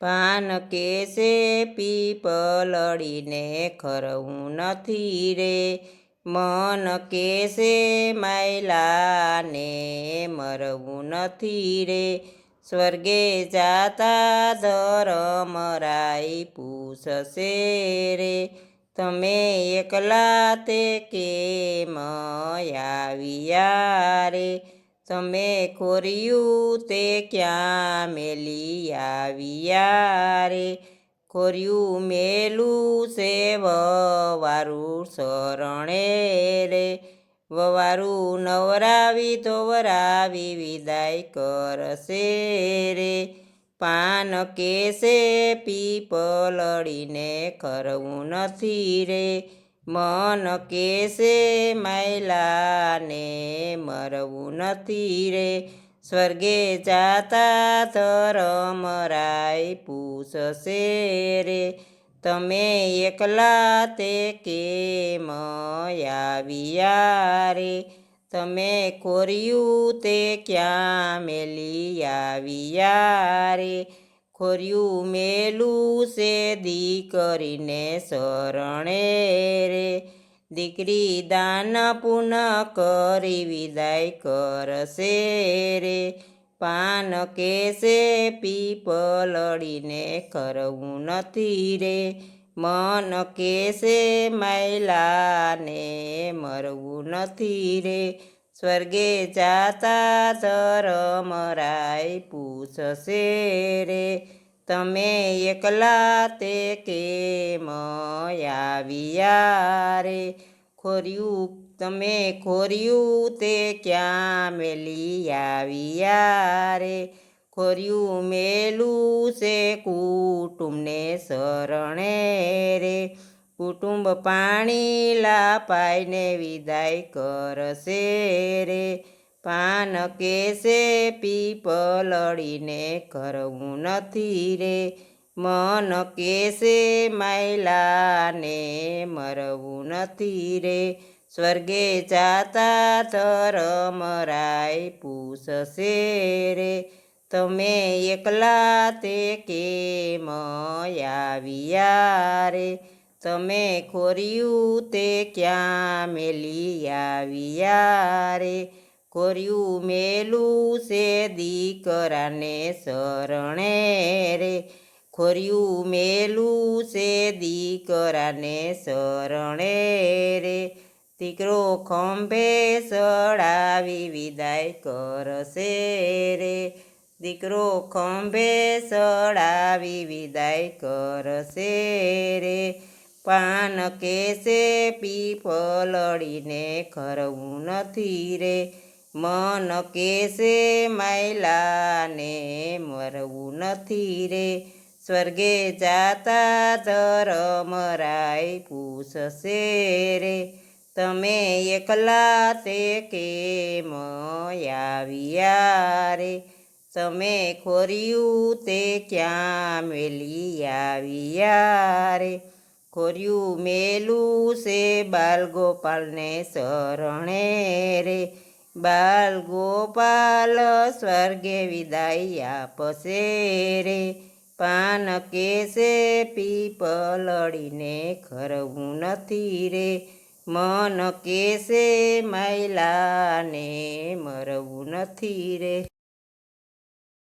પાન કેસે પીપલડીને ખરવું નથી રે, મન કેસે માયલાને મરવું નથી રે, સ્વર્ગે જાતા ધરમરાય પૂછશે રે, તમે એકલા તે કેમ આવ્યા રે, તમે ખોર્યું તે ક્યાં મેલી આવ્યા રે, ખોર્યું મેલું છે વવારું શરણે રે, વવારું નવરાવી ધોવરાવી વિદાય કરશે રે, પાન કેસે પીપલડીને ખરવું નથી રે, મન કેસે માયલાને મરવું નથી રે, સ્વર્ગે જાતા ધરમરાય પૂછશે રે, તમે એકલા તે કેમ આવ્યા રે, તમે ખોર્યું તે ક્યાં મેલી આવ્યા રે, ખોર્યું મેલું છે દીકરીને શરણે રે, દીકરી દાન પુન કરી વિદાય કરશે રે, પાન કેસે પીપલડીને ખરવું નથી રે, મન કેસે માયલાને મરવું નથી રે, સ્વર્ગે જાતા ધરમરાય પૂછશે રે, તમે એકલા તે કેમ આવ્યા રે, તમે ખોર્યું તે ક્યાં મેલી આવ્યા રે, ખોર્યું મેલું છે કુટુંબને શરણે રે, કુટુંબ પાણી લાપાઈને વિદાય કરશે રે, પાન કેસે પીપલડીને ખરવું નથી રે, મન કેસે માયલાને મરવું નથી રે, સ્વર્ગે જાતા ધરમરાય પૂછશે રે, તમે એકલા તે કેમ આવ્યા રે, તમે ખોર્યું તે ક્યાં મેલી આવ્યા રે, ખોર્યું મેલું છે દીકરાને શરણે રે, ખોર્યું મેલું છે દીકરાને શરણે રે, દીકરો ખંભે ચડાવી વિદાય કરશે રે, દીકરો ખંભે ચડાવી વિદાય કરશે રે, પાન કેસે પીપલડીને ખરવું નથી રે, મન કેસે માયલાને મરવું નથી રે, સ્વર્ગે જાતા ધરમરાય પૂછશે રે, તમે એકલા તે કેમ આવ્યા રે, તમે ખોર્યું તે ક્યાં મેલી આવ્યા રે, ખોર્યું મેલું છે બાલગોપાલને શરણે રે, બાલગોપાલ સ્વર્ગે વિદાય આપશે રે, પાન કેસે પીપલડીને ખરવું નથી રે, મન કેસે માયલાને મરવું નથી રે.